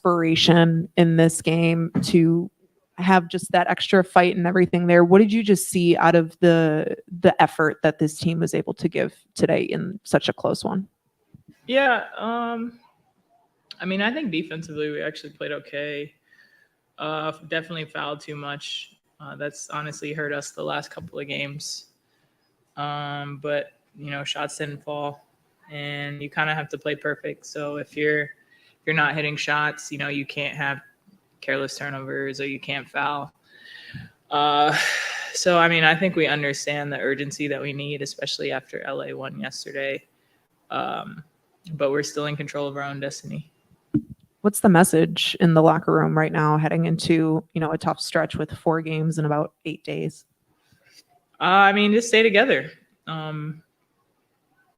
desperation in this game to have just that extra fight and everything there. What did you just see out of the effort that this team was able to give today in such a close one? Yeah, I mean, I think defensively we actually played okay. Definitely fouled too much. That's honestly hurt us the last couple of games. But shots didn't fall, and you kind of have to play perfect. So if you're not hitting shots, you can't have careless turnovers or you can't foul. So I mean, I think we understand the urgency that we need, especially after LA won yesterday. But we're still in control of our own destiny. What's the message in the locker room right now heading into, a tough stretch with 4 games in about 8 days? I mean, just stay together.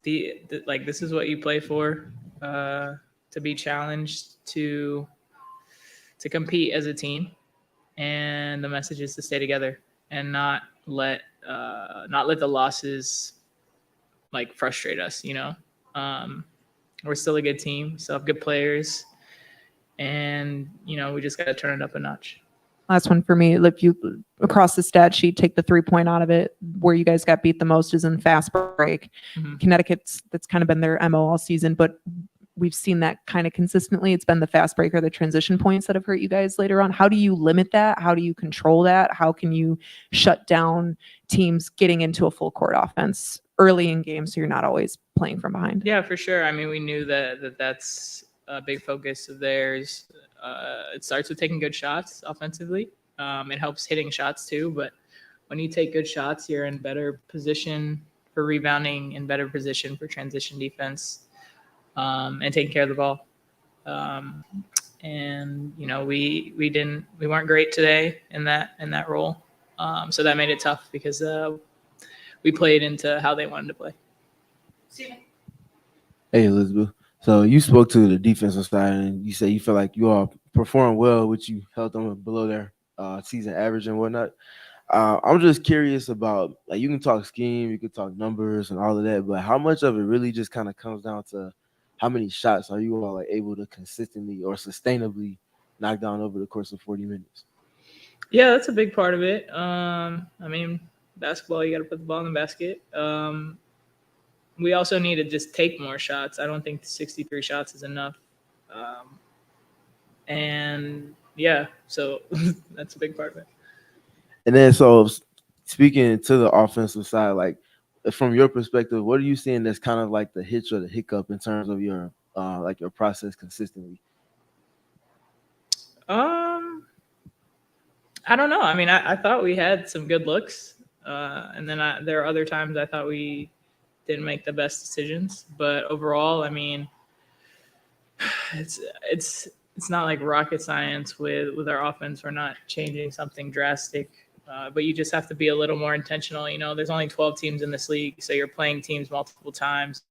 This is what you play for, to be challenged, to compete as a team, and the message is to stay together and not let the losses frustrate us. We're still a good team, still have good players, and we just got to turn it up a notch. Last one for me. If you across the stat sheet, take the 3-point out of it, where you guys got beat the most is in fast break. Mm-hmm. Connecticut's, that's kind of been their MO all season, but we've seen that kind of consistently. It's been the fast break or the transition points that have hurt you guys later on. How do you limit that? How do you control that? How can you shut down teams getting into a full court offense early in games so you're not always playing from behind? Yeah, for sure. I mean, we knew that's a big focus of theirs. It starts with taking good shots offensively. It helps hitting shots too, but when you take good shots, you're in better position for rebounding, in better position for transition defense, and taking care of the ball. And we weren't great today in that role, so that made it tough because we played into how they wanted to play. Steven. Hey, Elizabeth. So you spoke to the defensive side, and you say you feel like you all performed well, which you held them below their season average and whatnot. I'm just curious about, you can talk scheme, you can talk numbers and all of that, but how much of it really just kind of comes down to how many shots are you all able to consistently or sustainably knock down over the course of 40 minutes? Yeah, that's a big part of it. I mean, basketball, you got to put the ball in the basket. We also need to just take more shots. I don't think 63 shots is enough. And yeah, so that's a big part of it. And then, so speaking to the offensive side, from your perspective, what are you seeing that's kind of like the hitch or the hiccup in terms of your your process consistently? I don't know. I mean, I thought we had some good looks, and then there are other times I thought we didn't make the best decisions. But overall, I mean, it's not like rocket science with our offense. We're not changing something drastic, but you just have to be a little more intentional. There's only 12 teams in this league, so you're playing teams multiple times.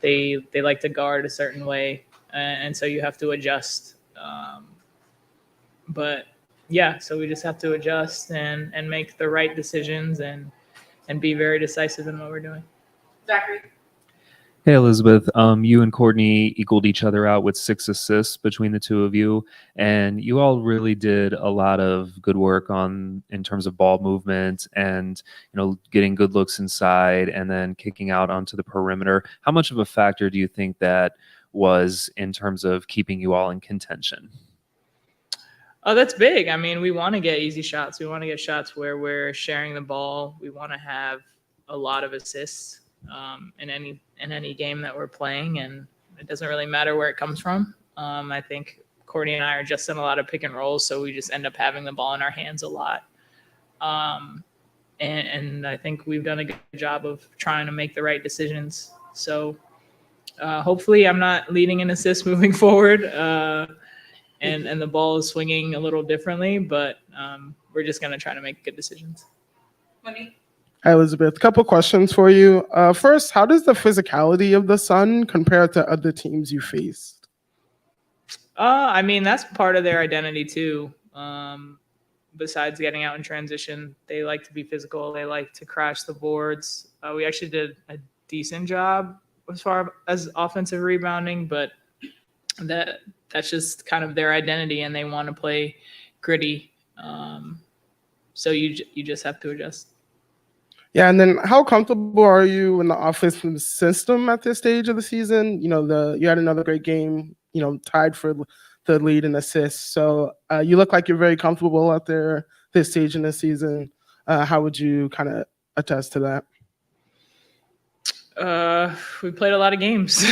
They like to guard a certain way, and so you have to adjust. But yeah, so we just have to adjust and make the right decisions and be very decisive in what we're doing. Zachary. Hey, Elizabeth. You and Courtney equaled each other out with 6 assists between the two of you, and you all really did a lot of good work in terms of ball movement and getting good looks inside and then kicking out onto the perimeter. How much of a factor do you think that was in terms of keeping you all in contention? Oh, that's big. I mean, we want to get easy shots. We want to get shots where we're sharing the ball. We want to have a lot of assists in any game that we're playing, and it doesn't really matter where it comes from. I think Courtney and I are just in a lot of pick and rolls, so we just end up having the ball in our hands a lot. And I think we've done a good job of trying to make the right decisions. So hopefully I'm not leading in assists moving forward, and the ball is swinging a little differently, but we're just going to try to make good decisions. Money. Hi, Elizabeth. A couple questions for you. First, how does the physicality of the Sun compare to other teams you faced? I mean, that's part of their identity too. Besides getting out in transition, they like to be physical. They like to crash the boards. We actually did a decent job as far as offensive rebounding, but that's just kind of their identity, and they want to play gritty. So you just have to adjust. Yeah, and then how comfortable are you in the offensive system at this stage of the season? You know, you had another great game, you know, tied for the lead in assists. So you look like you're very comfortable out there this stage in the season. How would you kind of attest to that? We played a lot of games.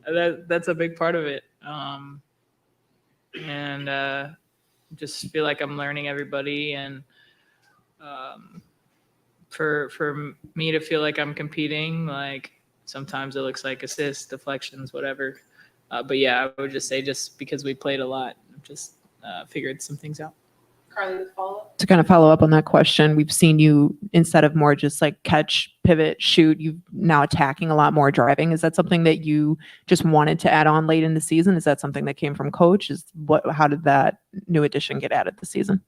That's a big part of it. And just feel like I'm learning everybody, and for me to feel like I'm competing, like sometimes it looks like assists, deflections, whatever. But yeah, I would just say just because we played a lot, I've just figured some things out. Carly with follow-up. To kind of follow up on that question, we've seen you, instead of more just like catch, pivot, shoot, you now attacking a lot more, driving. Is that something that you just wanted to add on late in the season? Is that something that came from coach? How did that new addition get added this season?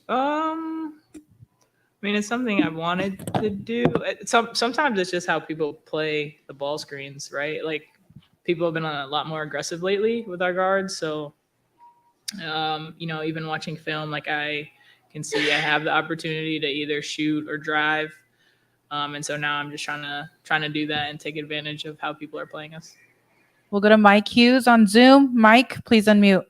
I mean, it's something I wanted to do. Sometimes it's just how people play the ball screens, right? Like people have been a lot more aggressive lately with our guards. So, even watching film, like I can see I have the opportunity to either shoot or drive. And so now I'm just trying to do that and take advantage of how people are playing us. We'll go to Mike Hughes on Zoom. Mike, please unmute.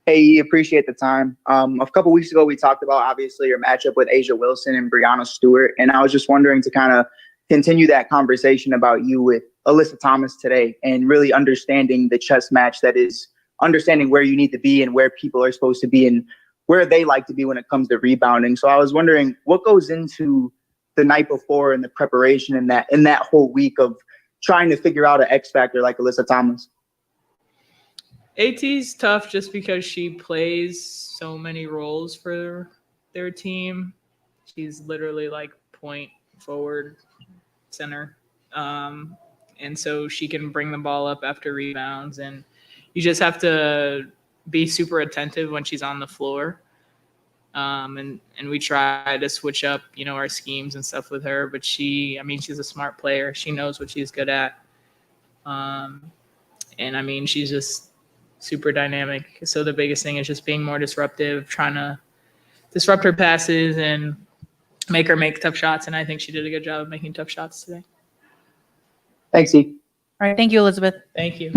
Hey, appreciate the time. A couple weeks ago, we talked about obviously your matchup with Asia Wilson and Brianna Stewart, and I was just wondering to kind of continue that conversation about you with Alyssa Thomas today, and really understanding the chess match that is understanding where you need to be and where people are supposed to be and where they like to be when it comes to rebounding. So I was wondering what goes into the night before and the preparation in that whole week of trying to figure out an X factor like Alyssa Thomas. AT's tough just because she plays so many roles for their team. She's literally like point, forward, center. And so she can bring the ball up after rebounds, and you just have to be super attentive when she's on the floor. And we try to switch up, our schemes and stuff with her, but she's a smart player. She knows what she's good at. And she's just super dynamic. So the biggest thing is just being more disruptive, trying to disrupt her passes and make her make tough shots. And I think she did a good job of making tough shots today. Thanks, E. All right. Thank you, Elizabeth. Thank you.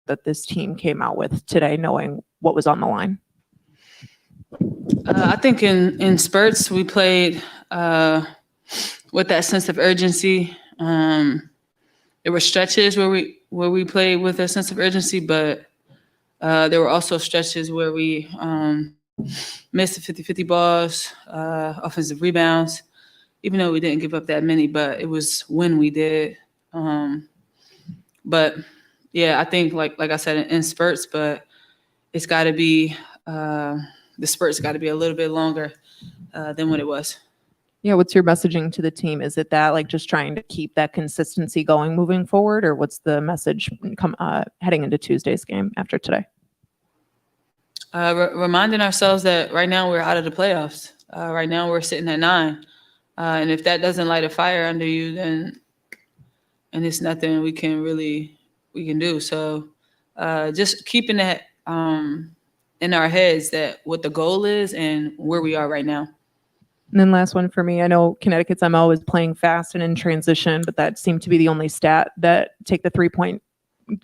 that this team came out with today, knowing what was on the line? I think in spurts we played with that sense of urgency. There were stretches where we played with a sense of urgency, but there were also stretches where we missed the 50-50 balls, offensive rebounds, even though we didn't give up that many, but it was when we did. But yeah, I think like I said in spurts, but it's got to be the spurts got to be a little bit longer than what it was. Yeah, what's your messaging to the team? Is it that like just trying to keep that consistency going moving forward, or what's the message heading into Tuesday's game after today? Reminding ourselves that right now we're out of the playoffs. Right now we're sitting at 9. And if that doesn't light a fire under you, then and it's nothing we can do. So just keeping that in our heads that what the goal is and where we are right now. And then last one for me, I know Connecticut's MO is playing fast and in transition, but that seemed to be the only stat that take the 3-point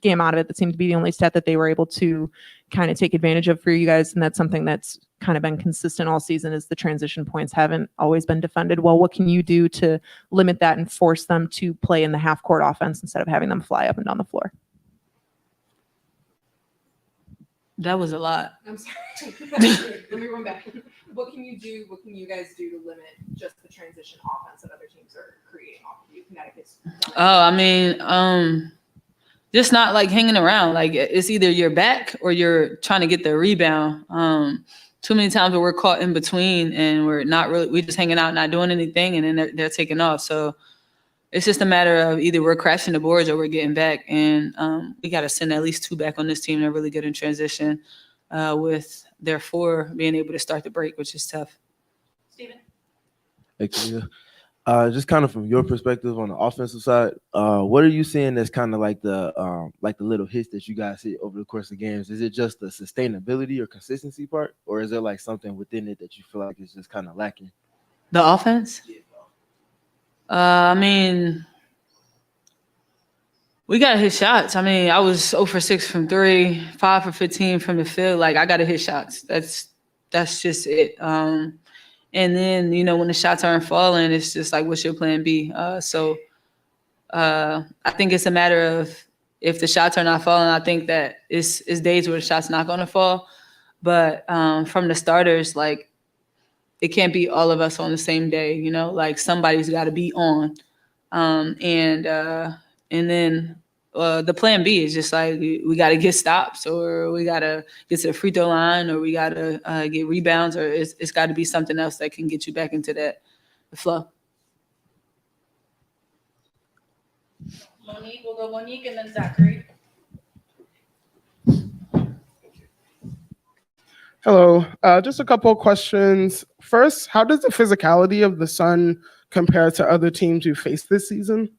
game out of it. That seemed to be the only stat that they were able to kind of take advantage of for you guys. And that's something that's kind of been consistent all season is the transition points haven't always been defended well. What can you do to limit that and force them to play in the half court offense instead of having them fly up and down the floor? That was a lot. I'm sorry. Let me run back. What can you do? What can you guys do to limit just the transition offense that other teams are creating off of you? Connecticut's Oh, I mean, just not like hanging around. Like it's either you're back or you're trying to get the rebound. Too many times where we're caught in between and we're just hanging out, not doing anything, and then they're taking off. So it's just a matter of either we're crashing the boards or we're getting back. And we got to send at least 2 back on this team. They're really good in transition with their 4 being able to start the break, which is tough. Steven. Hey, Kahleah. Just kind of from your perspective on the offensive side, what are you seeing that's kind of like the little hits that you guys hit over the course of games? Is it just the sustainability or consistency part, or is there like something within it that you feel like is just kind of lacking? The offense? I mean, we got to hit shots. I mean, I was 0 for 6 from 3, 5 for 15 from the field. Like, I got to hit shots. That's just it. And then, when the shots aren't falling, it's just like, what's your plan B? So I think it's a matter of if the shots are not falling, I think that it's days where the shot's not going to fall. But from the starters, like, it can't be all of us on the same day, like somebody's got to be on. And then the plan B is just like we got to get stops, or we got to get to the free throw line, or we got to get rebounds, or it's got to be something else that can get you back into the flow. Monique, we'll go Monique and then Zachary. Hello. Just a couple of questions. First, how does the physicality of the Sun compare to other teams you faced this season?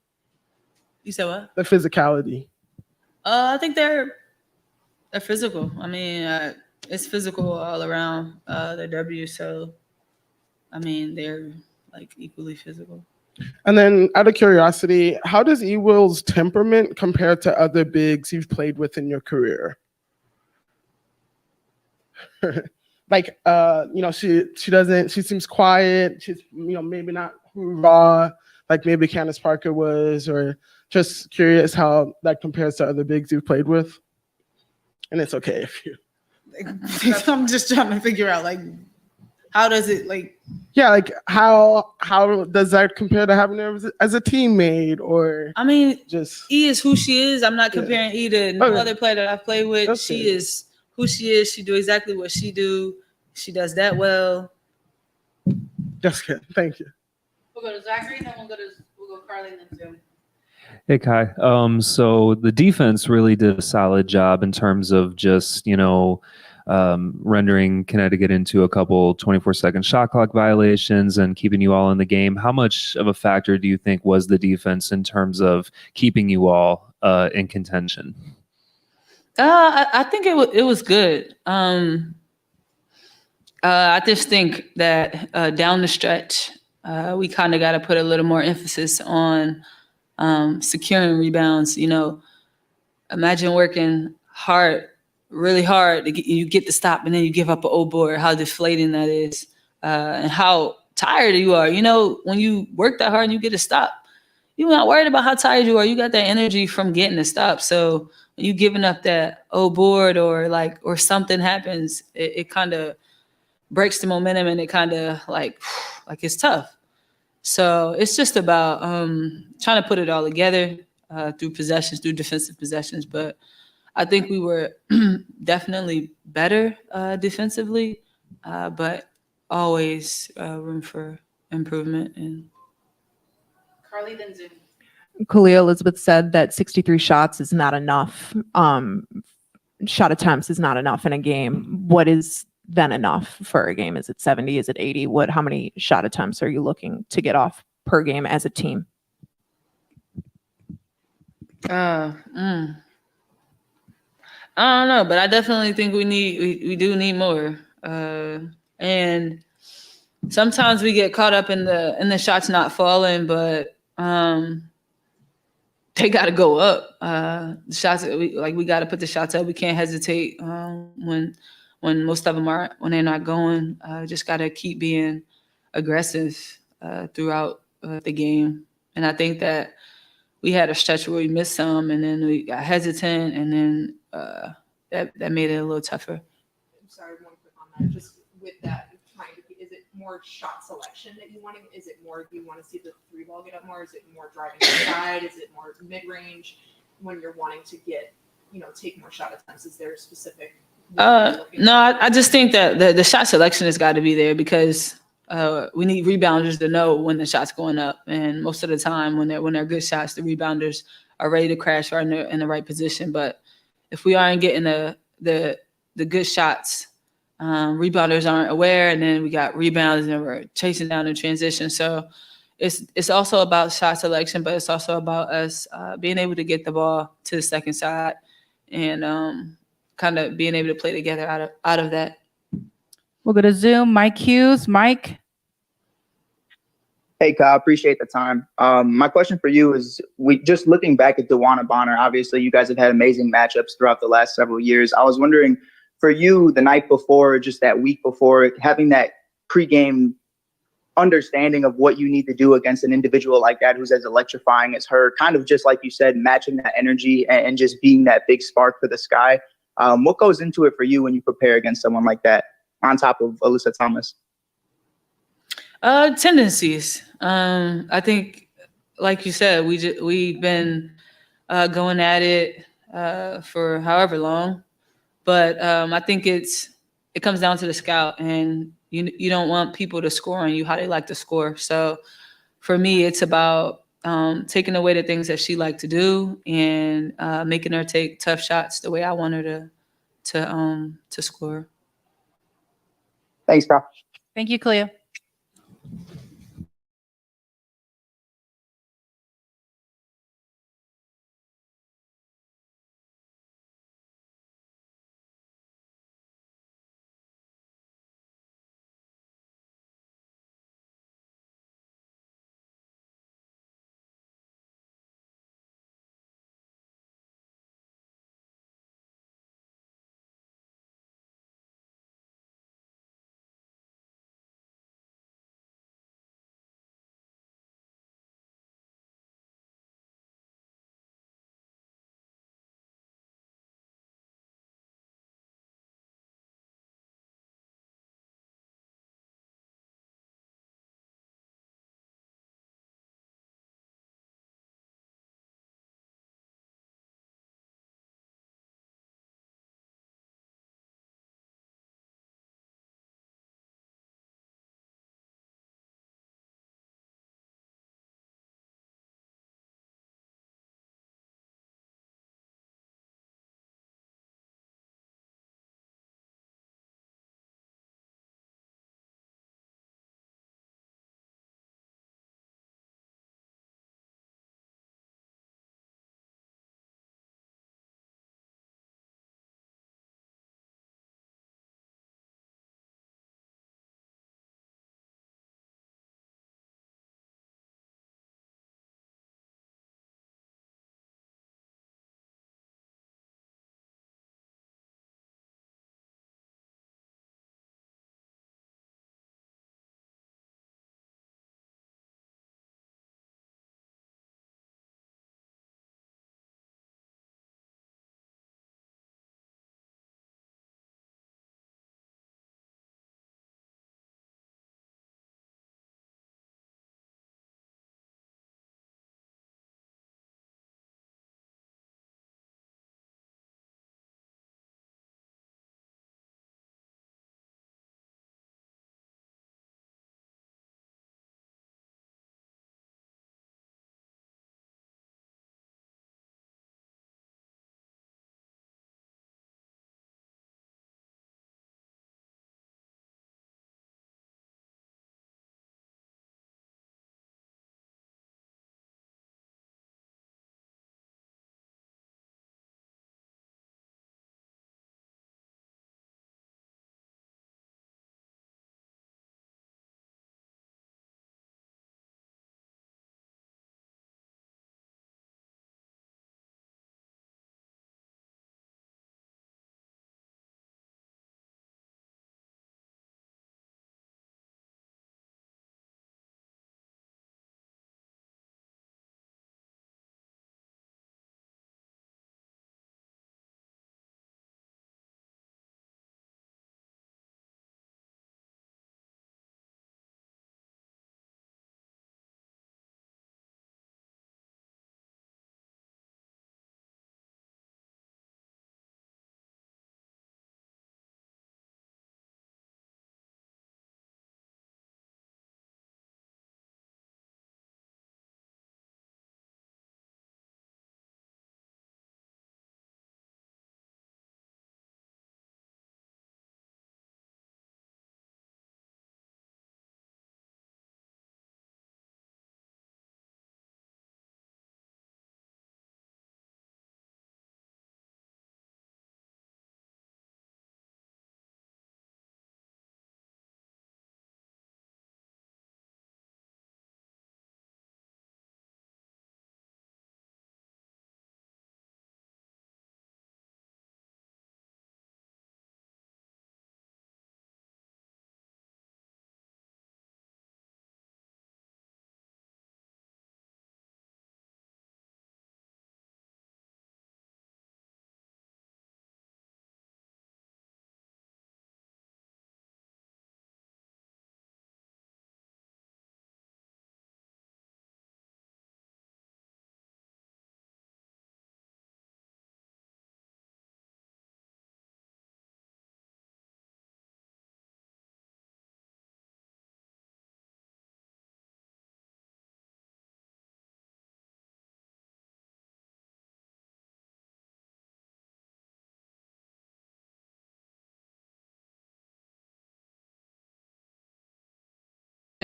You said what? The physicality. I think they're physical. I mean, it's physical all around the W. So, I mean, they're like equally physical. And then out of curiosity, how does Ewill's temperament compare to other bigs you've played with in your career? Like, she seems quiet. She's, maybe not raw, like maybe Candace Parker was, or just curious how that compares to other bigs you've played with. And it's okay if you. I'm just trying to figure out, like, how does it, like. Yeah, like how does that compare to having her as a teammate, or? I mean, just E is who she is. I'm not comparing E to no other player that I've played with. Okay. She is who she is. She do exactly what she do. She does that well. Just kidding. Thank you. We'll go to Zachary, then we'll go Carly, and then Zoom. Hey, Kai. So the defense really did a solid job in terms of just, rendering Connecticut into a couple 24-second shot clock violations and keeping you all in the game. How much of a factor do you think was the defense in terms of keeping you all in contention? I think it was good. I just think that down the stretch, we kind of got to put a little more emphasis on securing rebounds. Imagine working really hard you get to stop and then you give up an O board, how deflating that is, and how tired you are. You know, when you work that hard and you get to stop, you're not worried about how tired you are. You got that energy from getting to stop. So when you giving up that O board or something happens, it kind of breaks the momentum and it kind of like it's tough. So it's just about trying to put it all together through possessions, through defensive possessions. But I think we were definitely better defensively, but always room for improvement. And Carly, then Zoom. Kahleah Elizabeth said that 63 shots is not enough. Shot attempts is not enough in a game. What is then enough for a game? Is it 70? Is it 80? How many shot attempts are you looking to get off per game as a team? I don't know, but I definitely think we do need more. And sometimes we get caught up in the shots not falling, but they got to go up. The shots we got to put the shots up. We can't hesitate when most of them are when they're not going. Just got to keep being aggressive throughout the game. And I think that we had a stretch where we missed some, and then we got hesitant, and then that made it a little tougher. I'm sorry, one quick on that. Just with that, is it more shot selection that you want to? Is it more you want to see the three ball get up more? Is it more driving inside? Is it more mid range? When you're wanting to get, take more shot attempts, is there a specific? No, I just think that the shot selection has got to be there because we need rebounders to know when the shot's going up, and most of the time when they're good shots, the rebounders are ready to crash or in the right position. But if we aren't getting the good shots, rebounders aren't aware, and then we got rebounds and we're chasing down in transition. So it's also about shot selection, but it's also about us being able to get the ball to the second side and kind of being able to play together out of that. We'll go to Zoom. Mike Hughes. Mike. Hey, Kyle, appreciate the time. My question for you is, we just looking back at DeWanna Bonner, obviously you guys have had amazing matchups throughout the last several years. I was wondering, for you, the night before, just that week before, having that pregame understanding of what you need to do against an individual like that who's as electrifying as her, kind of just like you said, matching that energy and just being that big spark for the sky. What goes into it for you when you prepare against someone like that, on top of Alyssa Thomas? Tendencies. I think, like you said, we've been going at it for however long, but I think it comes down to the scout, and you don't want people to score on you how they like to score. So for me, it's about taking away the things that she liked to do and making her take tough shots the way I want her to score. Thanks, Kyle. Thank you, Kahleah.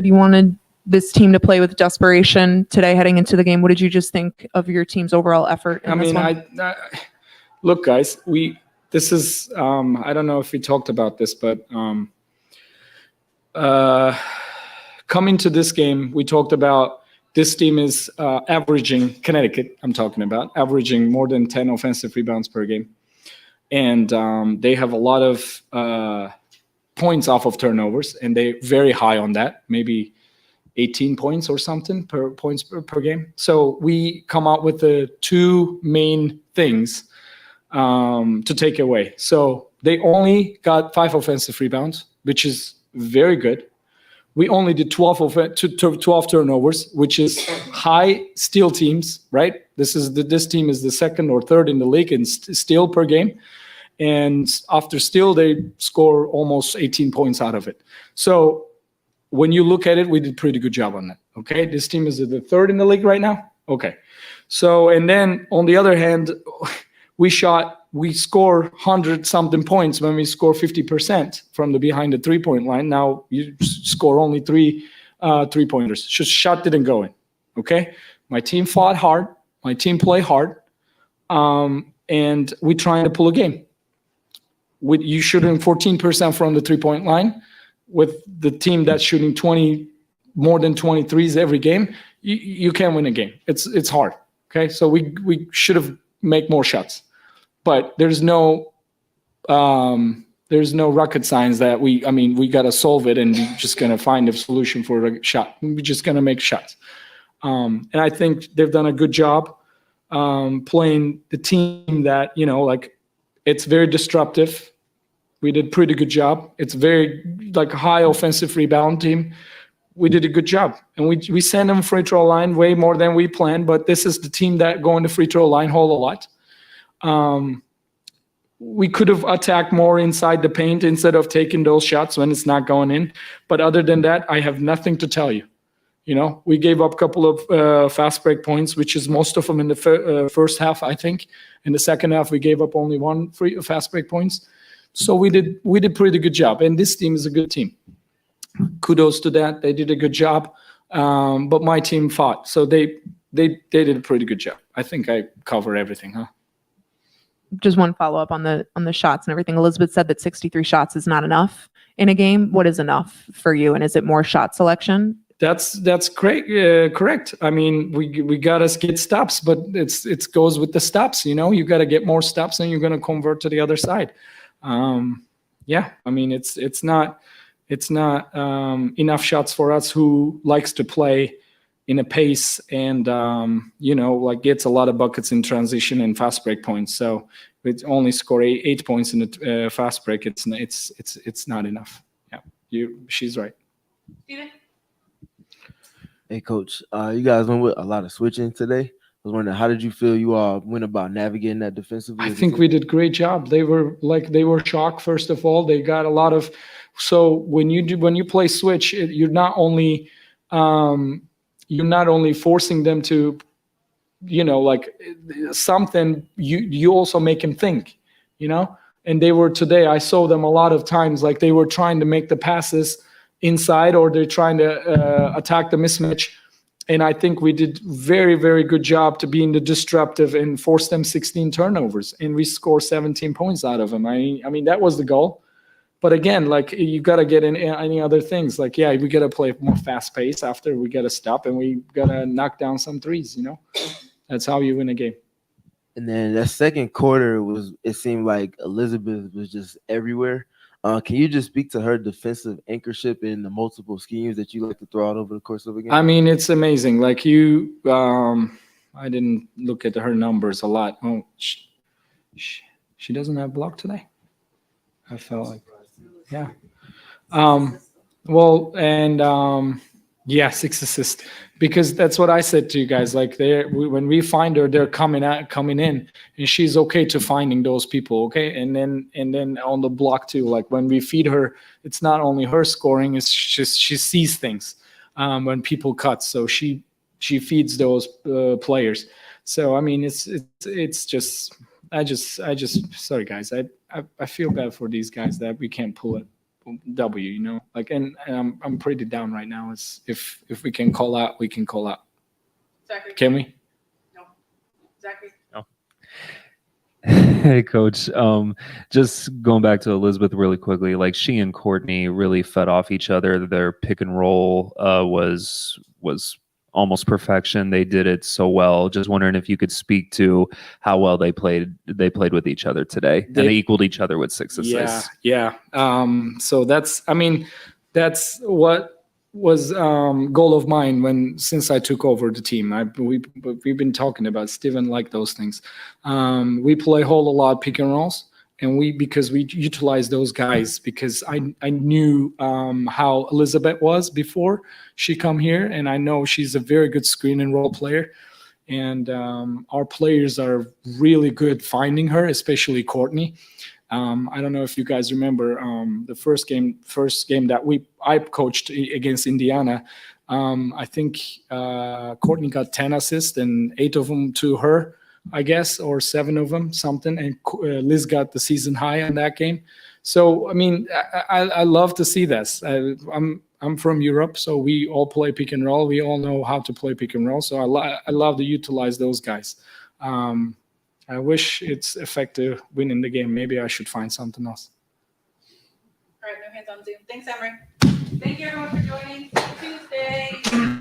you wanted this team to play with desperation today heading into the game. What did you just think of your team's overall effort in I this mean, one? Look, guys, this is, I don't know if we talked about this, but coming to this game, we talked about this team is averaging, Connecticut, I'm talking about, averaging more than 10 offensive rebounds per game. And they have a lot of points off of turnovers, and they're very high on that, maybe 18 points or something per game. So we come out with the two main things to take away. So they only got 5 offensive rebounds, which is very good. We only did 12 turnovers, which is high steal teams, right? This team is the second or third in the league in steal per game. And after steal, they score almost 18 points out of it. So when you look at it, we did a pretty good job on that. Okay, this team is the third in the league right now. Okay, so and then on the other hand, we score 100-something points when we score 50% from the behind the 3-point line. Now you score only 3 3-pointers. Just shot didn't go in. Okay, my team fought hard. My team played hard, and we trying to pull a game. With you shooting 14% from the 3-point line, with the team that's shooting more than 23s every game, you can't win a game. It's hard. Okay, so we should have made more shots, but there's no rocket science that we got to solve it and we're just gonna find a solution for a shot. We're just gonna make shots, and I think they've done a good job playing the team that it's very disruptive. We did a pretty good job. It's very high offensive rebound team. We did a good job. And we sent them free throw line way more than we planned, but this is the team that go in the free throw line whole a lot. We could have attacked more inside the paint instead of taking those shots when it's not going in. But other than that, I have nothing to tell you. We gave up a couple of fast break points, which is most of them in the first half, I think. In the second half, we gave up only 1 fast break points. So we did pretty good job, and this team is a good team. Kudos to that; they did a good job. But my team fought, so they did a pretty good job. I think I covered everything, huh? Just one follow up on the shots and everything. Elizabeth said that 63 shots is not enough in a game. What is enough for you, and is it more shot selection? That's great. Correct. I mean, we gotta get stops, but it goes with the stops. You gotta get more stops, and you're gonna convert to the other side. Yeah, I mean, it's not enough shots for us who likes to play in a pace and gets a lot of buckets in transition and fast break points. So we only score 8 points in the fast break. It's not enough. Yeah, she's right. Steven? Hey, Coach, you guys went with a lot of switching today. I was wondering, how did you feel you all went about navigating that defensively? I think we did a great job. They were shocked. First of all, they got a lot of. So when you play switch, you're not only forcing them to, something. You also make them think, And they were today. I saw them a lot of times, they were trying to make the passes inside, or they're trying to attack the mismatch. And I think we did very, very good job to be in the disruptive and force them 16 turnovers, and we score 17 points out of them. I mean that was the goal. But again, you got to get in any other things. We got to play more fast pace after. We got to stop, and we got to knock down some threes. That's how you win a game. And then that second quarter it seemed like Elizabeth was just everywhere. Can you just speak to her defensive anchorship in the multiple schemes that you like to throw out over the course of a game? I mean, it's amazing. I didn't look at her numbers a lot. Oh, she doesn't have block today. I felt like, yeah. Yeah, 6 assists. Because that's what I said to you guys. When we find her, they're coming in, and she's okay to finding those people. Okay, and then on the block too. When we feed her, it's not only her scoring; it's just she sees things when people cut. So she feeds those players. So I mean, it's just I just sorry guys. I feel bad for these guys that we can't pull it. W. You know, like, and I'm pretty down right now. It's if we can call out, we can call out. Zachary. Can we? No. Zachary. Hey, coach. Just going back to Elizabeth really quickly, like she and Courtney really fed off each other. Their pick and roll was almost perfection. They did it so well. Just wondering if you could speak to how well they played with each other today, and they equaled each other with 6 assists. Yeah. So that's what was goal of mine since I took over the team. We've been talking about Steven like those things. We play a whole lot pick and rolls, and because we utilize those guys, because I knew how Elizabeth was before she come here, and I know she's a very good screen and roll player, and our players are really good finding her, especially Courtney. I don't know if you guys remember the first game that I coached against Indiana. I think Courtney got 10 assists and 8 of them to her, I guess, or 7 of them, something. And Liz got the season high on that game. So, I mean, I love to see this. I'm from Europe, so we all play pick and roll. We all know how to play pick and roll. So I love to utilize those guys. I wish it's effective winning the game. Maybe I should find something else. All right, no hands on Zoom. Thanks, Emre. Thank you everyone for joining. See you Tuesday.